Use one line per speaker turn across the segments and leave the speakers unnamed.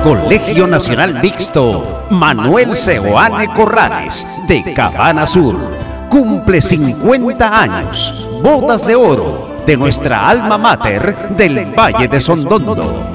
Colegio Nacional Mixto Manuel Seoane Corrales de Cabana Sur cumple 50 años, bodas de oro de nuestra alma mater del Valle de Sondondo.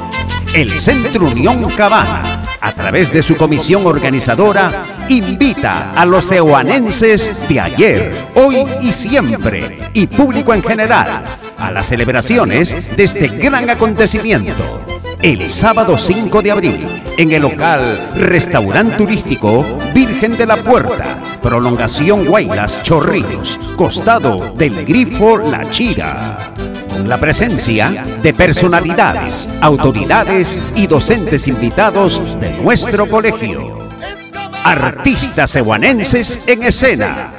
El Centro Unión Cabana, a través de su comisión organizadora, invita a los seoanenses de ayer, hoy y siempre, y público en general, a las celebraciones de este gran acontecimiento. El sábado 5 de abril, en el local Restaurante Turístico Virgen de la Puerta, prolongación Guaylas Chorrillos, costado del Grifo La Chira. Con la presencia de personalidades, autoridades y docentes invitados de nuestro colegio. Artistas seoanenses en escena: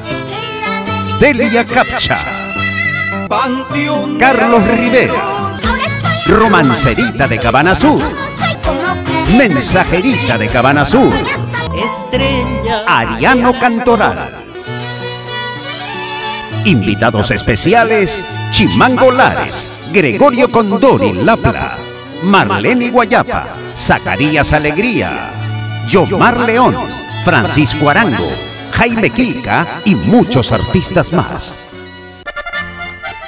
Delia Capcha, Carlos Rivera, Romancerita de Cabana Sur, Mensajerita de Cabana Sur, Ariano Cantoral. Invitados especiales: Chimango Lares, Gregorio Condori Lapla, Marlene Guayapa, Zacarías Alegría, Yomar León, Francisco Arango, Jaime Quilca y muchos artistas más.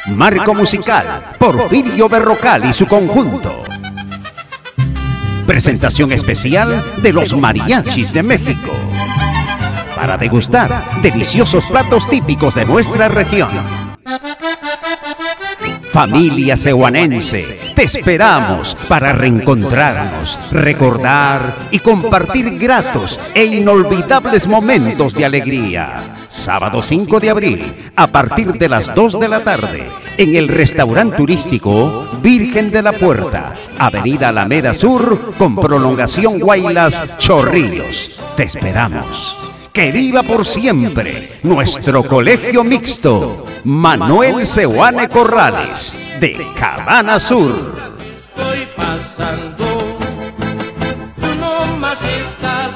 Marco musical: Porfirio Berrocal y su conjunto. Presentación especial de los mariachis de México, para degustar deliciosos platos típicos de nuestra región. Familia seoanense, te esperamos para reencontrarnos, recordar y compartir gratos e inolvidables momentos de alegría. Sábado 5 de abril, a partir de las 2 de la tarde, en el Restaurante Turístico Virgen de la Puerta, Avenida Alameda Sur, con prolongación Guaylas Chorrillos. Te esperamos. ¡Que viva por siempre nuestro colegio mixto Manuel Seoane Corrales de Cabana Sur!
Estoy pasando, tú no más estás